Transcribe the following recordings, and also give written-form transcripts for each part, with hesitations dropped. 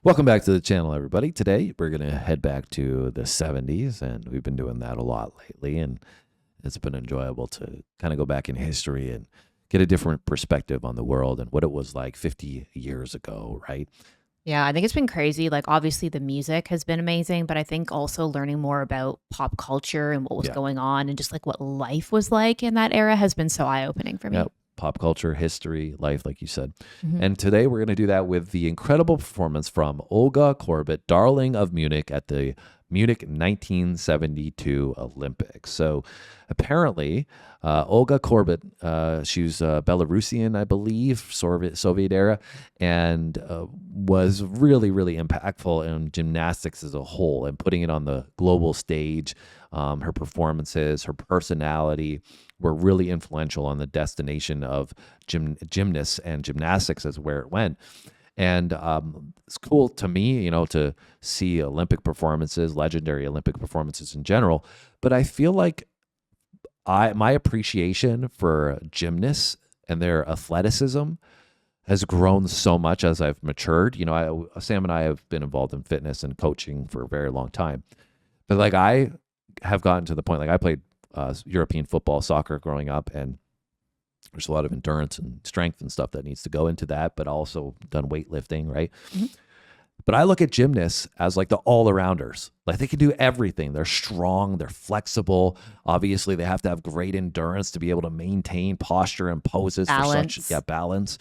Welcome back to the channel, everybody. Today, we're going to head back to the 70s, and we've been doing that a lot lately, and it's been enjoyable to kind of go back in history and get a different perspective on the world and what it was like 50 years ago, right? Yeah, I think it's been crazy. Like, obviously, the music has been amazing, but I think also learning more about pop culture and what was Yeah. going on and just like what life was like in that era has been so eye-opening for me. Yep. Pop culture, history, life, like you said. Mhm. And today we're going to do that with the incredible performance from Olga Korbut, darling of Munich, at the Munich 1972 Olympics. So apparently, Olga Korbut, she's Belarusian, I believe, Soviet era, and was really, really impactful in gymnastics as a whole and putting it on the global stage. Her performances, her personality were really influential on the destination of gymnasts and gymnastics as where it went. And it's cool to me, to see Olympic performances, legendary Olympic performances in general. But I feel like my appreciation for gymnasts and their athleticism has grown so much as I've matured. Sam and I have been involved in fitness and coaching for a very long time. But like I have gotten to the point, like I played European football, soccer growing up, and there's a lot of endurance and strength and stuff that needs to go into that, but also done weightlifting, right? Mm-hmm. But I look at gymnasts as like the all-arounders. Like they can do everything. They're strong, they're flexible. Obviously, they have to have great endurance to be able to maintain posture and poses Balance. for such balance.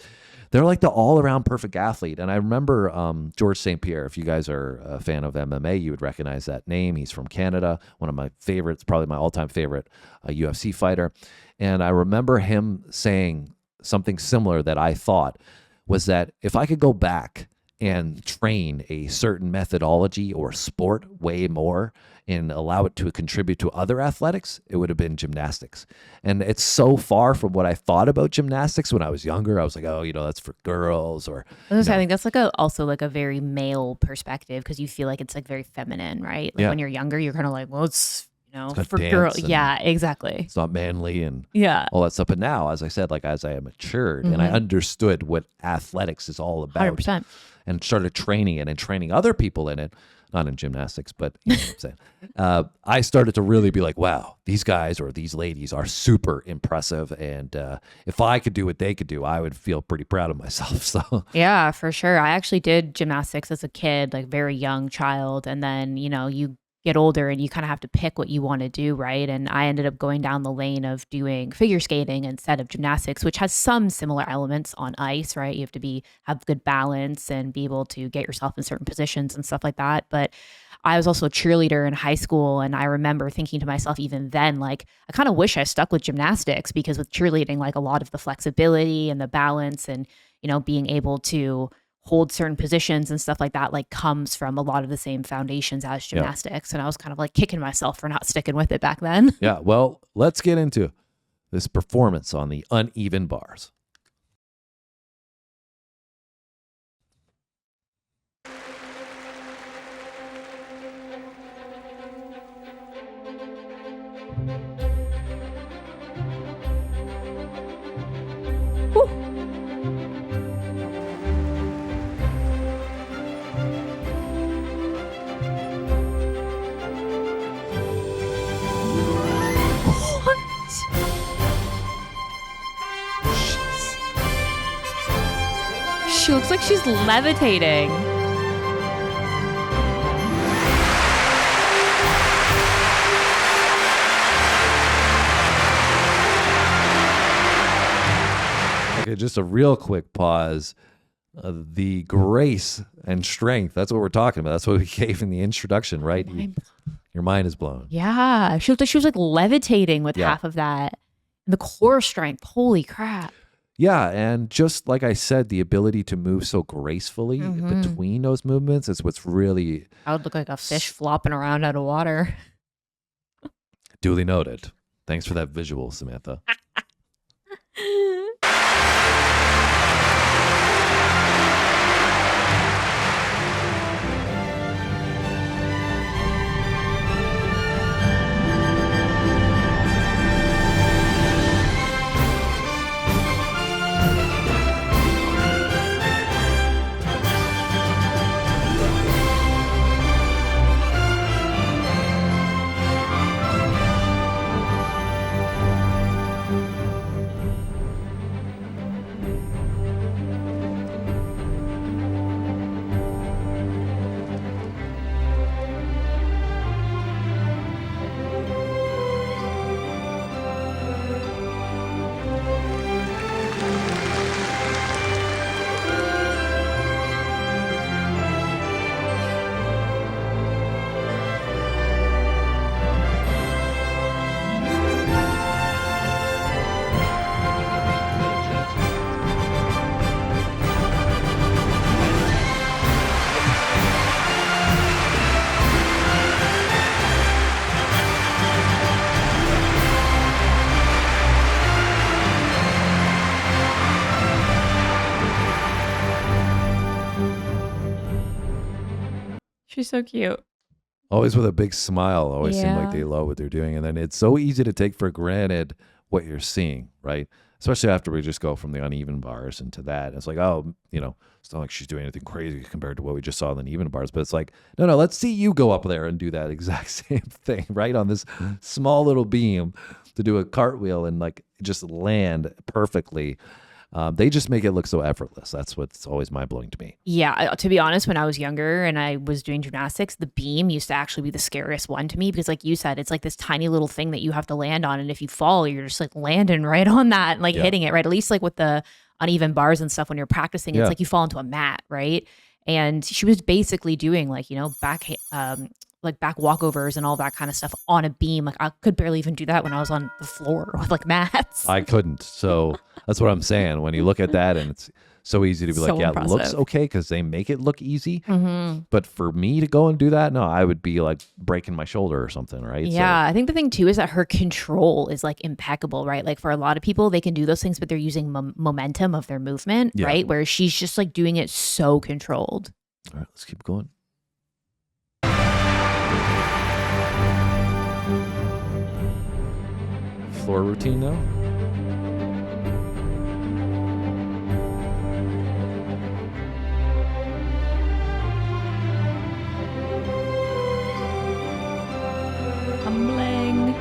They're like the all-around perfect athlete. And I remember George St. Pierre. If you guys are a fan of MMA, you would recognize that name. He's from Canada, one of my favorites, probably my all-time favorite UFC fighter. And I remember him saying something similar that I thought was that if I could go back and train a certain methodology or sport way more and allow it to contribute to other athletics, it would have been gymnastics. And it's so far from what I thought about gymnastics when I was younger. I was like, oh, that's for girls, or I think that's like also like a very male perspective because you feel like it's like very feminine, right? Like when you're younger, you're kind of like, well, it's for girls. Yeah, exactly. It's not manly and all that stuff. But now, as I said, like as I matured and I understood what athletics is all about, 100%. And started training it and training other people in it, not in gymnastics, but you know what I'm saying. I started to really be like, wow, these guys or these ladies are super impressive. And if I could do what they could do, I would feel pretty proud of myself. So yeah, for sure. I actually did gymnastics as a kid, like very young child. And then, you get older and you kind of have to pick what you want to do, right? And I ended up going down the lane of doing figure skating instead of gymnastics, which has some similar elements on ice, right? You have to have good balance and be able to get yourself in certain positions and stuff like that. But I was also a cheerleader in high school, and I remember thinking to myself even then, like, I kind of wish I stuck with gymnastics because with cheerleading, like a lot of the flexibility and the balance and, being able to hold certain positions and stuff like that, like comes from a lot of the same foundations as gymnastics. And I was kind of like kicking myself for not sticking with it back then. Yeah. Well, let's get into this performance on the uneven bars. She looks like she's levitating. Okay, just a real quick pause. The grace and strength, that's what we're talking about. That's what we gave in the introduction, right? Your mind is blown. Yeah. She looked like she was like levitating with half of that. And the core strength, holy crap. Yeah, and just like I said, the ability to move so gracefully between those movements is what's really... I would look like a fish flopping around out of water. Duly noted. Thanks for that visual, Samantha. She's so cute. Always with a big smile. Always seem like Yeah. they love what they're doing. And then it's so easy to take for granted what you're seeing, right? Especially after we just go from the uneven bars into that. It's like, oh, it's not like she's doing anything crazy compared to what we just saw in the even bars. But it's like, no, let's see you go up there and do that exact same thing, right? On this small little beam to do a cartwheel and like just land perfectly. They just make it look so effortless. That's what's always mind blowing to me. Yeah, to be honest, when I was younger and I was doing gymnastics, the beam used to actually be the scariest one to me because, like you said, it's like this tiny little thing that you have to land on, and if you fall, you're just like landing right on that and like hitting it right. At least like with the uneven bars and stuff when you're practicing, it's like you fall into a mat, right? And she was basically doing like back walkovers and all that kind of stuff on a beam. Like I could barely even do that when I was on the floor with like mats. I couldn't. So that's what I'm saying. When you look at that and it's so easy to be like, yeah, impressive. it looks okay because they make it look easy. Mm-hmm. But for me to go and do that, no, I would be like breaking my shoulder or something, right? Yeah, I think the thing too is that her control is like impeccable, right? Like for a lot of people, they can do those things, but they're using momentum of their movement, right? Where she's just like doing it so controlled. All right, let's keep going. Floor routine now. Humbling.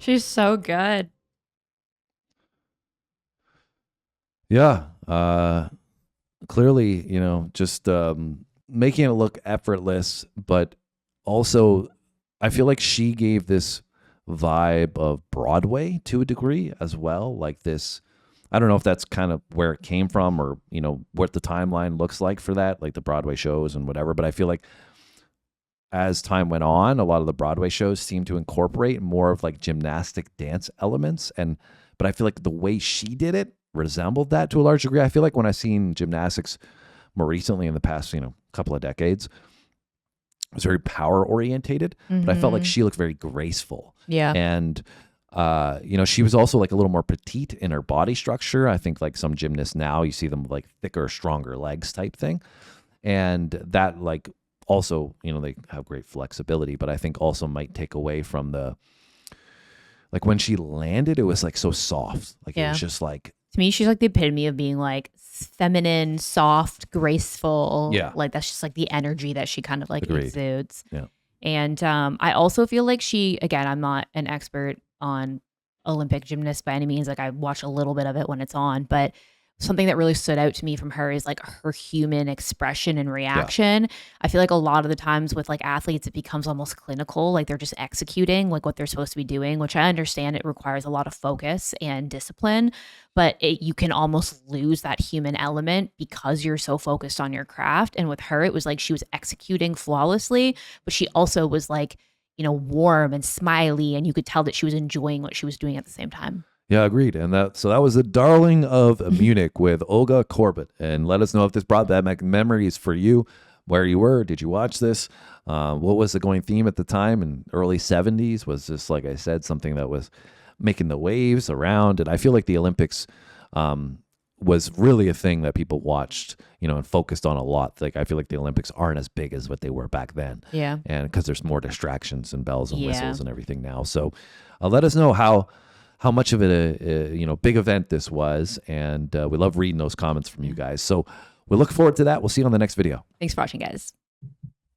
She's so good. Yeah. Clearly, just making it look effortless, but also I feel like she gave this vibe of Broadway to a degree as well. Like this, I don't know if that's kind of where it came from or, what the timeline looks like for that, like the Broadway shows and whatever. But I feel like as time went on, a lot of the Broadway shows seemed to incorporate more of like gymnastic dance elements. But I feel like the way she did it resembled that to a large degree. I feel like when I've seen gymnastics more recently in the past, couple of decades, it was very power orientated, but I felt like she looked very graceful. Yeah. And, she was also like a little more petite in her body structure. I think like some gymnasts now, you see them with like thicker, stronger legs type thing. And that like, also, they have great flexibility, but I think also might take away from like when she landed, it was like so soft. Like it was just like. To me, she's like the epitome of being like feminine, soft, graceful. Yeah. Like that's just like the energy that she kind of like Agreed. exudes. Yeah. And I also feel like again, I'm not an expert on Olympic gymnasts by any means. Like I watch a little bit of it when it's on, but something that really stood out to me from her is like her human expression and reaction. I feel like a lot of the times with like athletes, it becomes almost clinical. Like they're just executing like what they're supposed to be doing, which I understand it requires a lot of focus and discipline, but you can almost lose that human element because you're so focused on your craft. And with her, it was like she was executing flawlessly, but she also was like, warm and smiley, and you could tell that she was enjoying what she was doing at the same time. Yeah, agreed. And that was the darling of Munich with Olga Korbut. And let us know if this brought back memories for you, where you were. Did you watch this? What was the going theme at the time in early 70s? Was this, like I said, something that was making the waves around? And I feel like the Olympics was really a thing that people watched, and focused on a lot. Like I feel like the Olympics aren't as big as what they were back then. Yeah. And because there's more distractions and bells and whistles and everything now. So let us know how how much of a big event this was. And we love reading those comments from you guys. So we look forward to that. We'll see you on the next video. Thanks for watching, guys.